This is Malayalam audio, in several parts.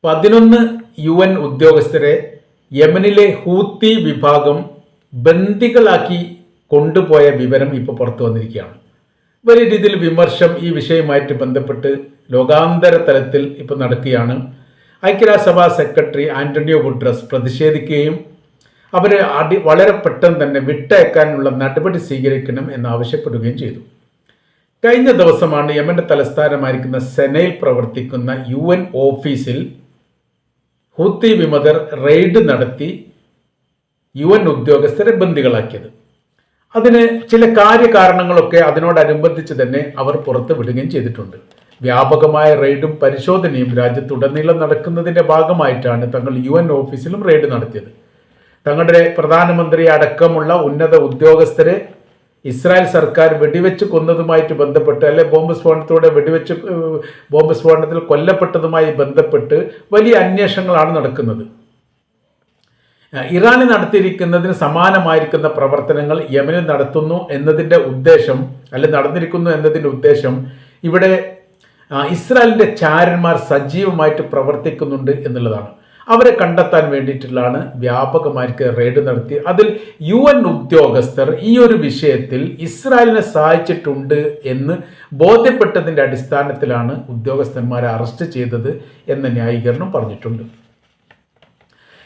11 UN ഉദ്യോഗസ്ഥരെ യമനിലെ ഹൂത്തി വിഭാഗം ബന്ദികളാക്കി കൊണ്ടുപോയ വിവരം ഇപ്പോൾ പുറത്തു വന്നിരിക്കുകയാണ്. വലിയ രീതിയിൽ വിമർശം ഈ വിഷയവുമായിട്ട് ബന്ധപ്പെട്ട് ലോകാന്തര തലത്തിൽ ഇപ്പോൾ നടക്കുകയാണ്. ഐക്യരാഷ്ട്രസഭാ സെക്രട്ടറി ആന്റണിയോ ഗുട്ടറസ് പ്രതിഷേധിക്കുകയും അവരെ വളരെ പെട്ടെന്ന് തന്നെ വിട്ടയക്കാനുള്ള നടപടി സ്വീകരിക്കണം എന്നാവശ്യപ്പെടുകയും ചെയ്തു. കഴിഞ്ഞ ദിവസമാണ് യമന്റെ തലസ്ഥാനമായിരിക്കുന്ന സെനയിൽ പ്രവർത്തിക്കുന്ന UN ഓഫീസിൽ ഹൂത്തി വിമതർ റെയ്ഡ് നടത്തി UN ഉദ്യോഗസ്ഥരെ ബന്ദികളാക്കിയത്. അതിന് ചില കാര്യകാരണങ്ങളൊക്കെ അതിനോടനുബന്ധിച്ച് തന്നെ അവർ പുറത്തു വിടുകയും ചെയ്തിട്ടുണ്ട്. വ്യാപകമായ റെയ്ഡും പരിശോധനയും രാജ്യത്തുടനീളം നടക്കുന്നതിൻ്റെ ഭാഗമായിട്ടാണ് തങ്ങൾ UN ഓഫീസിലും റെയ്ഡ് നടത്തിയത്. തങ്ങളുടെ പ്രധാനമന്ത്രി അടക്കമുള്ള ഉന്നത ഉദ്യോഗസ്ഥരെ ഇസ്രായേൽ സർക്കാർ വെടിവെച്ച് കൊന്നതുമായിട്ട് ബന്ധപ്പെട്ട് അല്ലെ ബോംബ് സ്ഫോടനത്തിൽ കൊല്ലപ്പെട്ടതുമായി ബന്ധപ്പെട്ട് വലിയ അന്വേഷണങ്ങളാണ് നടക്കുന്നത്. ഇറാന് നടത്തിയിരിക്കുന്നതിന് സമാനമായിരിക്കുന്ന പ്രവർത്തനങ്ങൾ യമനിൽ നടന്നിരിക്കുന്നു എന്നതിൻ്റെ ഉദ്ദേശം ഇവിടെ ഇസ്രായേലിൻ്റെ ചാരന്മാർ സജീവമായിട്ട് പ്രവർത്തിക്കുന്നുണ്ട് എന്നുള്ളതാണ്. അവരെ കണ്ടെത്താൻ വേണ്ടിയിട്ടുള്ളതാണ് വ്യാപകമായിട്ട് റെയ്ഡ് നടത്തി. അതിൽ UN ഉദ്യോഗസ്ഥർ ഈ ഒരു വിഷയത്തിൽ ഇസ്രായേലിനെ സഹായിച്ചിട്ടുണ്ട് എന്ന് ബോധ്യപ്പെട്ടതിൻ്റെ അടിസ്ഥാനത്തിലാണ് ഉദ്യോഗസ്ഥന്മാരെ അറസ്റ്റ് ചെയ്തത് എന്ന ന്യായീകരണം പറഞ്ഞിട്ടുണ്ട്.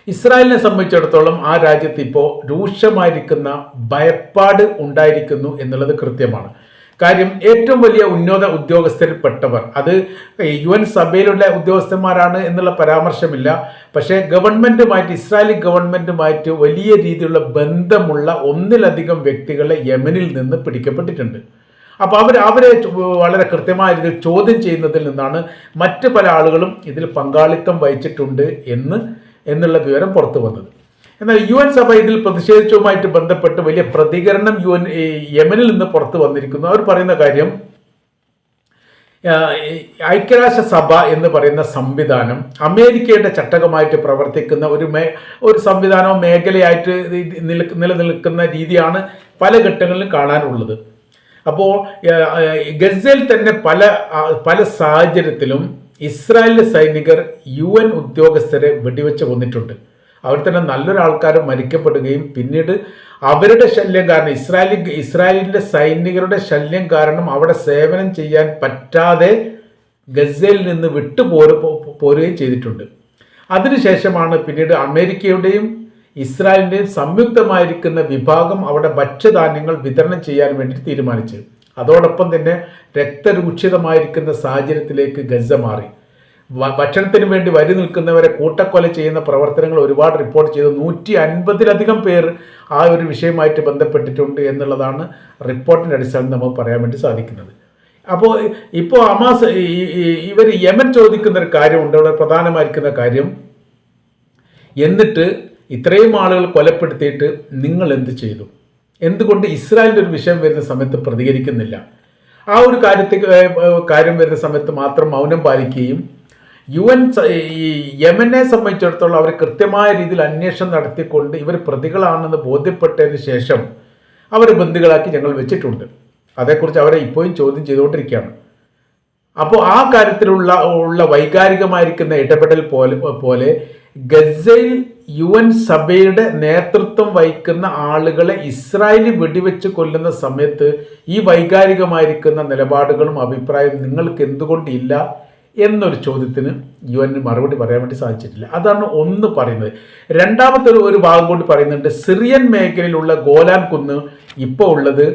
ഇസ്രായേലിനെ സംബന്ധിച്ചിടത്തോളം ആ രാജ്യത്ത് ഇപ്പോൾ രൂക്ഷമായിരിക്കുന്ന ഭയപ്പാട് ഉണ്ടായിരിക്കുന്നു എന്നുള്ളത് കൃത്യമാണ്. കാര്യം ഏറ്റവും വലിയ ഉന്നത ഉദ്യോഗസ്ഥരിൽപ്പെട്ടവർ, അത് UN സഭയിലുള്ള ഉദ്യോഗസ്ഥന്മാരാണ് എന്നുള്ള പരാമർശമില്ല, പക്ഷേ ഇസ്രായേലി ഗവൺമെൻറ്റുമായിട്ട് വലിയ രീതിയിലുള്ള ബന്ധമുള്ള ഒന്നിലധികം വ്യക്തികളെ യമനിൽ നിന്ന് പിടിക്കപ്പെട്ടിട്ടുണ്ട്. അപ്പോൾ അവരെ വളരെ കൃത്യമായ രീതിയിൽ ചോദ്യം ചെയ്യുന്നതിൽ നിന്നാണ് മറ്റ് പല ആളുകളും ഇതിൽ പങ്കാളിത്തം വഹിച്ചിട്ടുണ്ട് എന്നുള്ള വിവരം പുറത്തു വന്നത്. എന്നാൽ UN സഭ ഇതിൽ പ്രതിഷേധിച്ചതുമായിട്ട് ബന്ധപ്പെട്ട് വലിയ പ്രതികരണം യമനിൽ നിന്ന് പുറത്തു വന്നിരിക്കുന്നു. അവർ പറയുന്ന കാര്യം, ഐക്യരാഷ്ട്ര സഭ എന്ന് പറയുന്ന സംവിധാനം അമേരിക്കയുടെ ചട്ടകമായിട്ട് പ്രവർത്തിക്കുന്ന ഒരു സംവിധാനവും മേഖലയായിട്ട് നിലനിൽക്കുന്ന രീതിയാണ് പല ഘട്ടങ്ങളിലും കാണാനുള്ളത്. അപ്പോൾ ഗസയിൽ തന്നെ പല സാഹചര്യത്തിലും ഇസ്രായേലിലെ സൈനികർ UN ഉദ്യോഗസ്ഥരെ വെടിവെച്ച് കൊന്നിട്ടുണ്ട്. അവർ തന്നെ നല്ലൊരാൾക്കാരും മരിക്കപ്പെടുകയും പിന്നീട് അവരുടെ ശല്യം കാരണം ഇസ്രായേലിൻ്റെ സൈനികരുടെ ശല്യം കാരണം അവിടെ സേവനം ചെയ്യാൻ പറ്റാതെ ഗസയിൽ നിന്ന് പോരുകയും ചെയ്തിട്ടുണ്ട്. അതിനുശേഷമാണ് പിന്നീട് അമേരിക്കയുടെയും ഇസ്രായേലിൻ്റെയും സംയുക്തമായിരിക്കുന്ന വിഭാഗം അവിടെ ഭക്ഷ്യധാന്യങ്ങൾ വിതരണം ചെയ്യാൻ വേണ്ടി തീരുമാനിച്ചത്. അതോടൊപ്പം തന്നെ രക്തരൂക്ഷിതമായിരിക്കുന്ന സാഹചര്യത്തിലേക്ക് ഗസ മാറി. ഭക്ഷണത്തിന് വേണ്ടി വരി നിൽക്കുന്നവരെ കൂട്ടക്കൊല ചെയ്യുന്ന പ്രവർത്തനങ്ങൾ ഒരുപാട് റിപ്പോർട്ട് ചെയ്തു. 150-ലധികം പേർ ആ ഒരു വിഷയമായിട്ട് ബന്ധപ്പെട്ടിട്ടുണ്ട് എന്നുള്ളതാണ് റിപ്പോർട്ടിൻ്റെ അടിസ്ഥാനത്തിൽ നമുക്ക് പറയാൻ വേണ്ടി സാധിക്കുന്നത്. അപ്പോൾ ഇപ്പോൾ ഹമാസ് ഇവർ യമൻ ചോദിക്കുന്ന ഒരു കാര്യമുണ്ട്, അവിടെ പ്രധാനമായിരിക്കുന്ന കാര്യം, എന്നിട്ട് ഇത്രയും ആളുകൾ കൊലപ്പെടുത്തിയിട്ട് നിങ്ങൾ എന്ത് ചെയ്തു? എന്തുകൊണ്ട് ഇസ്രായേലിൻ്റെ ഒരു വിഷയം വരുന്ന സമയത്ത് പ്രതികരിക്കുന്നില്ല? ആ ഒരു കാര്യം വരുന്ന സമയത്ത് മാത്രം മൗനം പാലിക്കുകയും യമനെ സംബന്ധിച്ചിടത്തോളം അവർ കൃത്യമായ രീതിയിൽ അന്വേഷണം നടത്തിക്കൊണ്ട് ഇവർ പ്രതികളാണെന്ന് ബോധ്യപ്പെട്ടതിന് ശേഷം അവർ ബന്ദികളാക്കി ഞങ്ങൾ വെച്ചിട്ടുണ്ട്. അതേക്കുറിച്ച് അവരെ ഇപ്പോഴും ചോദ്യം ചെയ്തുകൊണ്ടിരിക്കുകയാണ്. അപ്പോൾ ആ കാര്യത്തിലുള്ള വൈകാരികമായിരിക്കുന്ന ഇടപെടൽ പോലെ ഗസയിൽ UN സഭയുടെ നേതൃത്വം വഹിക്കുന്ന ആളുകളെ ഇസ്രായേലി വെടിവെച്ച് കൊല്ലുന്ന സമയത്ത് ഈ വൈകാരികമായിരിക്കുന്ന നിലപാടുകളും അഭിപ്രായവും നിങ്ങൾക്ക് എന്തുകൊണ്ടില്ല എന്നൊരു ചോദ്യത്തിന് UN മറുപടി പറയാൻ വേണ്ടി സാധിച്ചിട്ടില്ല. അതാണ് ഒന്ന് പറയുന്നത്. രണ്ടാമത്തെ ഒരു ഭാഗം കൂടി പറയുന്നുണ്ട്. സിറിയൻ മേഖലയിലുള്ള ഗോലാൻ കുന്ന് ഇപ്പോൾ ഉള്ളത്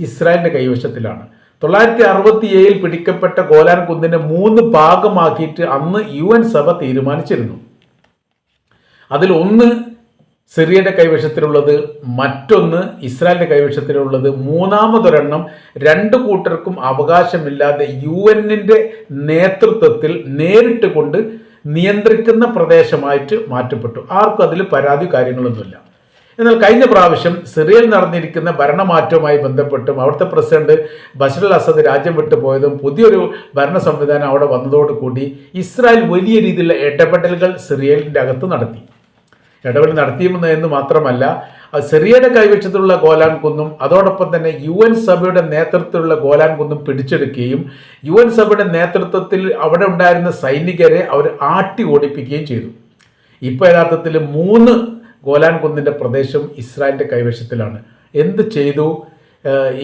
ഇസ്രായേലിൻ്റെ കൈവശത്തിലാണ്. 1967 പിടിക്കപ്പെട്ട ഗോലാൻ കുന്നിനെ 3 ഭാഗമാക്കിയിട്ട് അന്ന് UN സഭ തീരുമാനിച്ചിരുന്നു. അതിൽ ഒന്ന് സിറിയയുടെ കൈവശത്തിലുള്ളത്, മറ്റൊന്ന് ഇസ്രായേലിൻ്റെ കൈവശത്തിലുള്ളത്, മൂന്നാമതൊരെണ്ണം രണ്ടു കൂട്ടർക്കും അവകാശമില്ലാതെ UNൻ്റെ നേതൃത്വത്തിൽ നേരിട്ട് കൊണ്ട് നിയന്ത്രിക്കുന്ന പ്രദേശമായിട്ട് മാറ്റപ്പെട്ടു. ആർക്കും അതിൽ പരാതി കാര്യങ്ങളൊന്നുമില്ല. എന്നാൽ കഴിഞ്ഞ പ്രാവശ്യം സിറിയയിൽ നടന്നിരിക്കുന്ന ഭരണമാറ്റവുമായി ബന്ധപ്പെട്ടും അവിടുത്തെ പ്രസിഡന്റ് ബഷർ അൽ അസദ് രാജ്യം വിട്ടു പോയതും പുതിയൊരു ഭരണ സംവിധാനം അവിടെ വന്നതോടുകൂടി ഇസ്രായേൽ വലിയ രീതിയിലുള്ള ഇടപെടലുകൾ സിറിയലിൻ്റെ അകത്ത് നടത്തി. ഇടപെടൽ നടത്തിയെന്ന് മാത്രമല്ല, സിറിയയുടെ കൈവശത്തിലുള്ള ഗോലാൻ കുന്നും അതോടൊപ്പം തന്നെ UN സഭയുടെ നേതൃത്വത്തിലുള്ള ഗോലാൻ കുന്നും പിടിച്ചെടുക്കുകയും UN സഭയുടെ നേതൃത്വത്തിൽ അവിടെ ഉണ്ടായിരുന്ന സൈനികരെ അവർ ആട്ടി ഓടിപ്പിക്കുകയും ചെയ്തു. ഇപ്പോൾ യഥാർത്ഥത്തിൽ 3 ഗോലാൻ കുന്നിൻ്റെ പ്രദേശം ഇസ്രായേലിൻ്റെ കൈവശത്തിലാണ്. എന്ത് ചെയ്തു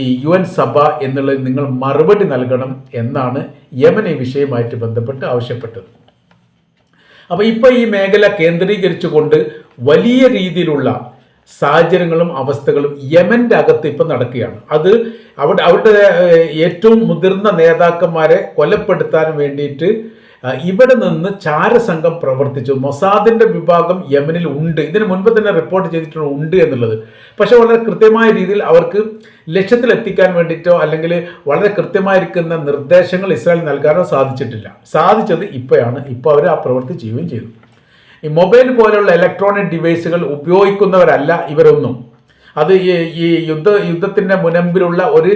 ഈ UN സഭ എന്നുള്ളത് നിങ്ങൾ മറുപടി നൽകണം എന്നാണ് യമൻ ഈ വിഷയവുമായിട്ട് ബന്ധപ്പെട്ട് ആവശ്യപ്പെട്ടത്. അപ്പോൾ ഇപ്പോൾ ഈ മേഖല കേന്ദ്രീകരിച്ചുകൊണ്ട് വലിയ രീതിയിലുള്ള സാഹചര്യങ്ങളും അവസ്ഥകളും യമൻ്റെ അകത്ത് ഇപ്പം നടക്കുകയാണ്. അത് അവരുടെ ഏറ്റവും മുതിർന്ന നേതാക്കന്മാരെ കൊലപ്പെടുത്താൻ വേണ്ടിയിട്ട് ഇവിടെ നിന്ന് ചാരസംഘം പ്രവർത്തിച്ചു. മൊസാദിന്റെ വിഭാഗം യമനിൽ ഉണ്ട്. ഇതിന് മുൻപ് തന്നെ റിപ്പോർട്ട് ചെയ്തിട്ടുണ്ട് എന്നുള്ളത്. പക്ഷെ വളരെ കൃത്യമായ രീതിയിൽ അവർക്ക് ലക്ഷ്യത്തിലെത്തിക്കാൻ വേണ്ടിയിട്ടോ അല്ലെങ്കിൽ വളരെ കൃത്യമായിരിക്കുന്ന നിർദ്ദേശങ്ങൾ ഇസ്രായേൽ നൽകാനോ സാധിച്ചിട്ടില്ല. സാധിച്ചത് ഇപ്പോഴാണ്. ഇപ്പോൾ അവർ ആ പ്രവൃത്തി ചെയ്യുകയും ചെയ്തു. ഈ മൊബൈൽ പോലെയുള്ള ഇലക്ട്രോണിക് ഡിവൈസുകൾ ഉപയോഗിക്കുന്നവരല്ല ഇവരൊന്നും. അത് ഈ യുദ്ധത്തിൻ്റെ മുനമ്പിലുള്ള ഒരു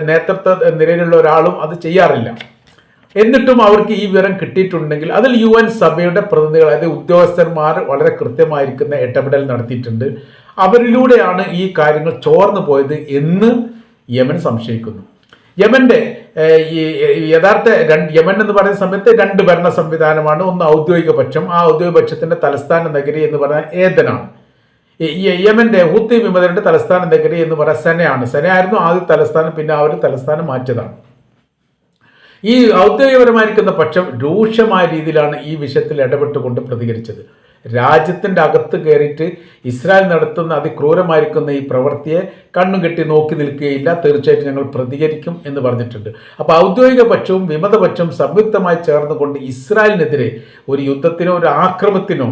നേതൃത്വ നിരയിലുള്ള ഒരാളും അത് ചെയ്യാറില്ല. എന്നിട്ടും അവർക്ക് ഈ വിവരം കിട്ടിയിട്ടുണ്ടെങ്കിൽ അതിൽ UN സഭയുടെ പ്രതിനിധികൾ, അതായത് ഉദ്യോഗസ്ഥന്മാർ വളരെ കൃത്യമായിരിക്കുന്ന ഇടപെടൽ നടത്തിയിട്ടുണ്ട്. അവരിലൂടെയാണ് ഈ കാര്യങ്ങൾ ചോർന്നു പോയത് എന്ന് യമൻ സംശയിക്കുന്നു. യമൻ്റെ ഈ യഥാർത്ഥ യമൻ എന്ന് പറയുന്ന സമയത്ത് 2 ഭരണ സംവിധാനമാണ്. ഒന്ന് ഔദ്യോഗിക പക്ഷം. ആ ഔദ്യോഗിക പക്ഷത്തിൻ്റെ തലസ്ഥാന നഗരി എന്ന് പറഞ്ഞാൽ ഏതനാണ്. യമൻ്റെ ഹൂത്തി വിമതരുടെ തലസ്ഥാന നഗരി എന്ന് പറയുന്നത് സനയാണ്. സനയായിരുന്നു ആദ്യ തലസ്ഥാനം, പിന്നെ അവർ തലസ്ഥാനം മാറ്റിയതാണ്. ഈ ഔദ്യോഗികപരമായിരിക്കുന്ന പക്ഷം രൂക്ഷമായ രീതിയിലാണ് ഈ വിഷയത്തിൽ ഇടപെട്ടുകൊണ്ട് പ്രതികരിച്ചത്. രാജ്യത്തിൻ്റെ അകത്ത് കയറിയിട്ട് ഇസ്രായേൽ നടത്തുന്ന അതിക്രൂരമായിരിക്കുന്ന ഈ പ്രവൃത്തിയെ കണ്ണുകെട്ടി നോക്കി നിൽക്കുകയില്ല, തീർച്ചയായിട്ടും ഞങ്ങൾ പ്രതികരിക്കും എന്ന് പറഞ്ഞിട്ടുണ്ട്. അപ്പോൾ ഔദ്യോഗിക പക്ഷവും വിമതപക്ഷവും സംയുക്തമായി ചേർന്നുകൊണ്ട് ഇസ്രായേലിനെതിരെ ഒരു യുദ്ധത്തിനോ ഒരു ആക്രമണത്തിനോ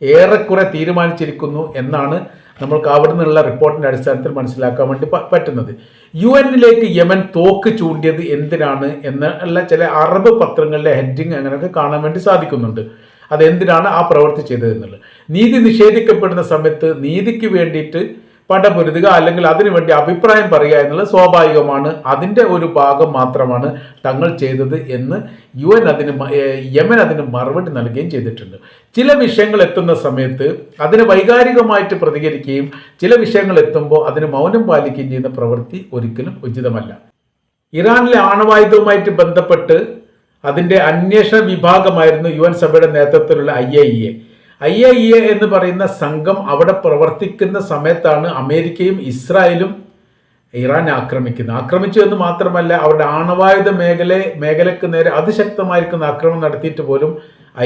ഏറെക്കുറെ തീരുമാനിച്ചിരിക്കുന്നു എന്നാണ് നമ്മൾക്ക് അവിടെ നിന്നുള്ള റിപ്പോർട്ടിൻ്റെ അടിസ്ഥാനത്തിൽ മനസ്സിലാക്കാൻ വേണ്ടി പറ്റുന്നത്. UN-ലേക്ക് യമൻ തോക്ക് ചൂണ്ടിയത് എന്തിനാണ് എന്നുള്ള ചില അറബ് പത്രങ്ങളിലെ ഹെഡിങ് അങ്ങനെയൊക്കെ കാണാൻ വേണ്ടി സാധിക്കുന്നുണ്ട്. അതെന്തിനാണ് ആ പ്രവൃത്തി ചെയ്തതെന്നുള്ളത്. നീതി നിഷേധിക്കപ്പെടുന്ന സമയത്ത് നീതിക്ക് വേണ്ടിയിട്ട് പടപൊരുതുക അല്ലെങ്കിൽ അതിനുവേണ്ടി അഭിപ്രായം പറയുക എന്നുള്ളത് സ്വാഭാവികമാണ്. അതിൻ്റെ ഒരു ഭാഗം മാത്രമാണ് തങ്ങൾ ചെയ്തത് എന്ന് യമൻ അതിന് മറുപടി നൽകുകയും ചെയ്തിട്ടുണ്ട്. ചില വിഷയങ്ങൾ എത്തുന്ന സമയത്ത് അതിന് വൈകാരികമായിട്ട് പ്രതികരിക്കുകയും ചില വിഷയങ്ങൾ എത്തുമ്പോൾ അതിന് മൗനം പാലിക്കുകയും ചെയ്യുന്ന പ്രവൃത്തി ഒരിക്കലും ഉചിതമല്ല. ഇറാനിലെ ആണവായുധവുമായിട്ട് ബന്ധപ്പെട്ട് അതിൻ്റെ അന്വേഷണ വിഭാഗമായിരുന്നു UN സഭയുടെ നേതൃത്വത്തിലുള്ള IAEA എന്ന് പറയുന്ന സംഘം അവിടെ പ്രവർത്തിക്കുന്ന സമയത്താണ് അമേരിക്കയും ഇസ്രായേലും ഇറാൻ ആക്രമിച്ചു എന്ന് മാത്രമല്ല അവരുടെ ആണവായുധ മേഖലയ്ക്ക് നേരെ അതിശക്തമായിരിക്കുന്ന ആക്രമണം നടത്തിയിട്ട് പോലും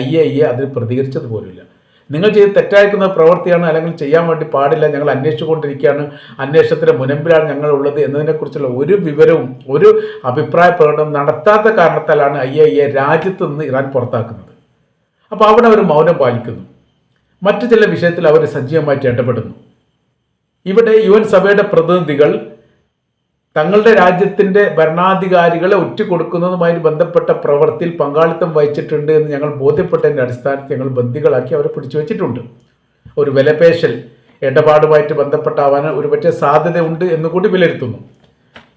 IAEA അതിൽ പ്രതികരിച്ചത് പോലുമില്ല. നിങ്ങൾ ചെയ്ത് തെറ്റായിരിക്കുന്ന പ്രവൃത്തിയാണ്, അല്ലെങ്കിൽ ചെയ്യാൻ വേണ്ടി പാടില്ല, ഞങ്ങൾ അന്വേഷിച്ചുകൊണ്ടിരിക്കുകയാണ്, അന്വേഷണത്തിൻ്റെ മുനമ്പിലാണ് ഞങ്ങളുള്ളത് എന്നതിനെക്കുറിച്ചുള്ള ഒരു വിവരവും ഒരു അഭിപ്രായ പ്രകടനം നടത്താത്ത കാരണത്താലാണ് IAEA രാജ്യത്ത് നിന്ന് ഇറാൻ പുറത്താക്കുന്നത്. അപ്പോൾ അവിടെ അവർ മൗനം പാലിക്കുന്നു. മറ്റു ചില വിഷയത്തിൽ അവർ സജീവമായിട്ട് ഇടപെടുന്നു. ഇവിടെ UN സഭയുടെ പ്രതിനിധികൾ തങ്ങളുടെ രാജ്യത്തിൻ്റെ ഭരണാധികാരികളെ ഒറ്റുകൊടുക്കുന്നതുമായി ബന്ധപ്പെട്ട പ്രവൃത്തിയിൽ പങ്കാളിത്തം വഹിച്ചിട്ടുണ്ട് എന്ന് ഞങ്ങൾ ബോധ്യപ്പെട്ടതിൻ്റെ അടിസ്ഥാനത്തിൽ ഞങ്ങൾ ബന്ദികളാക്കി അവരെ പിടിച്ചു വച്ചിട്ടുണ്ട്. ഒരു വിലപേശൽ ഇടപാടുമായിട്ട് ബന്ധപ്പെട്ടാവാൻ ഒരുപക്ഷെ സാധ്യതയുണ്ട് എന്നുകൂടി വിലയിരുത്തുന്നു.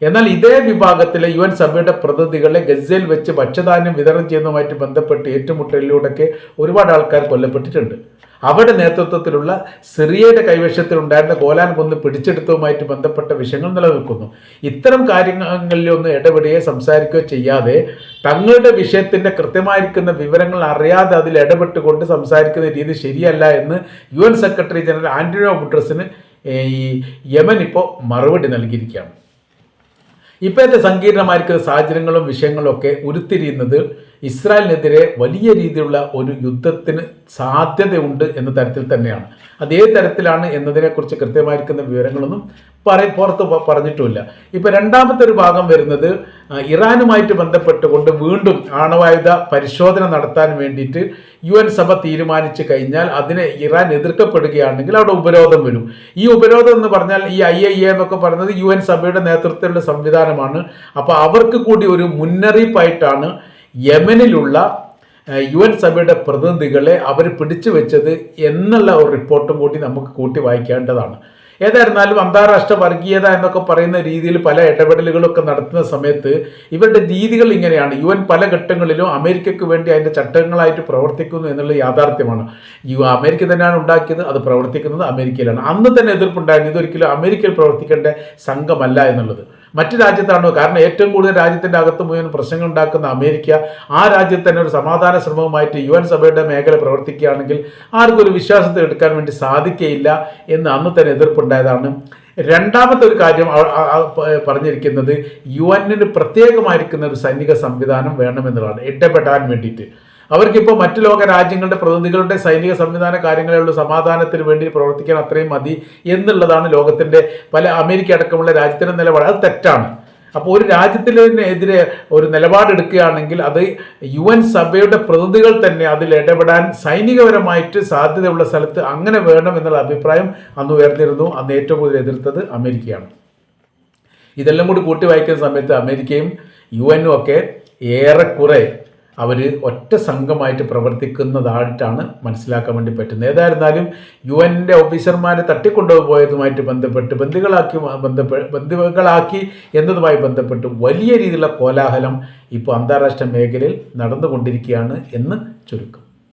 എന്നാൽ ഇതേ വിഭാഗത്തിലെ UN സഭയുടെ പ്രതിനിധികളെ ഗസയിൽ വെച്ച് ഭക്ഷ്യധാന്യം വിതരണം ചെയ്യുന്നതുമായിട്ട് ബന്ധപ്പെട്ട് ഏറ്റുമുട്ടലിലൂടെയൊക്കെ ഒരുപാട് ആൾക്കാർ കൊല്ലപ്പെട്ടിട്ടുണ്ട്. അവരുടെ നേതൃത്വത്തിലുള്ള സിറിയയുടെ കൈവശത്തിലുണ്ടായിരുന്ന ഗോലാൻ കുന്ന് പിടിച്ചെടുത്തതുമായിട്ട് ബന്ധപ്പെട്ട വിഷയങ്ങൾ നിലനിൽക്കുന്നു. ഇത്തരം കാര്യങ്ങളിലൊന്നും ഇടപെടുകയോ സംസാരിക്കുകയോ ചെയ്യാതെ തങ്ങളുടെ വിഷയത്തിൻ്റെ കൃത്യമായിരിക്കുന്ന വിവരങ്ങൾ അറിയാതെ അതിൽ ഇടപെട്ടുകൊണ്ട് സംസാരിക്കുന്ന രീതി ശരിയല്ല എന്ന് UN സെക്രട്ടറി ജനറൽ ആന്റണിയോ ഗുട്ടറസിന് ഈ യമൻ ഇപ്പോൾ മറുപടി നൽകിയിരിക്കുകയാണ്. ഇപ്പോഴത്തെ സങ്കീർണമായിരിക്കുന്ന സാഹചര്യങ്ങളും വിഷയങ്ങളും ഒക്കെ ഉരുത്തിരിയുന്നത് ഇസ്രായേലിനെതിരെ വലിയ രീതിയിലുള്ള ഒരു യുദ്ധത്തിന് സാധ്യതയുണ്ട് എന്ന തരത്തിൽ തന്നെയാണ്. അതേ തരത്തിലാണ് എന്നതിനെക്കുറിച്ച് കൃത്യമായിരിക്കുന്ന വിവരങ്ങളൊന്നും പുറത്ത് പറഞ്ഞിട്ടുമില്ല. ഇപ്പോൾ രണ്ടാമത്തെ ഒരു ഭാഗം വരുന്നത് ഇറാനുമായിട്ട് ബന്ധപ്പെട്ടുകൊണ്ട് വീണ്ടും ആണവായുധ പരിശോധന നടത്താൻ വേണ്ടിയിട്ട് UN സഭ തീരുമാനിച്ചു കഴിഞ്ഞാൽ അതിനെ ഇറാൻ എതിർക്കപ്പെടുകയാണെങ്കിൽ അവിടെ ഉപരോധം വരും. ഈ ഉപരോധം എന്ന് പറഞ്ഞാൽ ഈ IAEA എന്നൊക്കെ പറയുന്നത് UN സഭയുടെ നേതൃത്വത്തിലുള്ള സംവിധാനമാണ്. അപ്പോൾ അവർക്ക് കൂടി ഒരു മുന്നറിയിപ്പായിട്ടാണ് യമനിലുള്ള UN സഭയുടെ പ്രതിനിധികളെ അവർ പിടിച്ചു വെച്ചത് എന്നുള്ള ഒരു റിപ്പോർട്ടും കൂടി നമുക്ക് കൂട്ടി വായിക്കേണ്ടതാണ്. ഏതായിരുന്നാലും അന്താരാഷ്ട്ര വർഗീയത എന്നൊക്കെ പറയുന്ന രീതിയിൽ പല ഇടപെടലുകളൊക്കെ നടത്തുന്ന സമയത്ത് ഇവരുടെ രീതികൾ ഇങ്ങനെയാണ്. UN പല ഘട്ടങ്ങളിലും അമേരിക്കയ്ക്ക് വേണ്ടി അതിൻ്റെ ചട്ടങ്ങളായിട്ട് പ്രവർത്തിക്കുന്നു എന്നുള്ള യാഥാർത്ഥ്യമാണ്. അമേരിക്ക തന്നെയാണ് ഉണ്ടാക്കിയത്, അത് പ്രവർത്തിക്കുന്നത് അമേരിക്കയിലാണ്. അന്ന് തന്നെ എതിർപ്പുണ്ടായിരുന്നു, ഇതൊരിക്കലും അമേരിക്കയിൽ പ്രവർത്തിക്കേണ്ട സംഘമല്ല എന്നുള്ളത്. മറ്റു രാജ്യത്താണോ? കാരണം ഏറ്റവും കൂടുതൽ രാജ്യത്തിൻ്റെ അകത്ത് മുഴുവൻ പ്രശ്നങ്ങൾ ഉണ്ടാക്കുന്ന അമേരിക്ക ആ രാജ്യത്ത് തന്നെ ഒരു സമാധാന ശ്രമവുമായിട്ട് UN സഭയുടെ മേഖല പ്രവർത്തിക്കുകയാണെങ്കിൽ ആർക്കും ഒരു വിശ്വാസത്തെ എടുക്കാൻ വേണ്ടി സാധിക്കുകയില്ല എന്ന് അന്ന് തന്നെ എതിർപ്പുണ്ടായതാണ്. രണ്ടാമത്തെ ഒരു കാര്യം പറഞ്ഞിരിക്കുന്നത് UN പ്രത്യേകമായിരിക്കുന്ന ഒരു സൈനിക സംവിധാനം വേണമെന്നുള്ളതാണ്, ഇടപെടാൻ വേണ്ടിയിട്ട്. അവർക്കിപ്പോൾ മറ്റു ലോക രാജ്യങ്ങളുടെ പ്രതിനിധികളുടെ സൈനിക സംവിധാന കാര്യങ്ങളുള്ള സമാധാനത്തിന് വേണ്ടി പ്രവർത്തിക്കാൻ അത്രയും മതി എന്നുള്ളതാണ് ലോകത്തിൻ്റെ പല അമേരിക്ക അടക്കമുള്ള രാജ്യത്തിൻ്റെ നിലപാട്. അത് തെറ്റാണ്. അപ്പോൾ ഒരു രാജ്യത്തിനെതിരെ ഒരു നിലപാടെടുക്കുകയാണെങ്കിൽ അത് UN സഭയുടെ പ്രതിനിധികൾ തന്നെ അതിൽ ഇടപെടാൻ സൈനികപരമായിട്ട് സാധ്യതയുള്ള സ്ഥലത്ത് അങ്ങനെ വേണം എന്നുള്ള അഭിപ്രായം അന്ന് ഉയർന്നിരുന്നു. അന്ന് ഏറ്റവും കൂടുതൽ എതിർത്തത് അമേരിക്കയാണ്. ഇതെല്ലാം കൂടി കൂട്ടി വായിക്കുന്ന സമയത്ത് അമേരിക്കയും UN ഒക്കെ ഏറെക്കുറെ അവർ ഒറ്റ സംഘമായിട്ട് പ്രവർത്തിക്കുന്നതായിട്ടാണ് മനസ്സിലാക്കാൻ വേണ്ടി പറ്റുന്നത്. ഏതായിരുന്നാലും UN ഓഫീസർമാരെ തട്ടിക്കൊണ്ടുപോയതുമായിട്ട് ബന്ധപ്പെട്ട് ബന്ദികളാക്കി എന്നതുമായി ബന്ധപ്പെട്ട് വലിയ രീതിയിലുള്ള കോലാഹലം ഇപ്പോൾ അന്താരാഷ്ട്ര മേഖലയിൽ നടന്നുകൊണ്ടിരിക്കുകയാണ് എന്ന് ചുരുക്കം.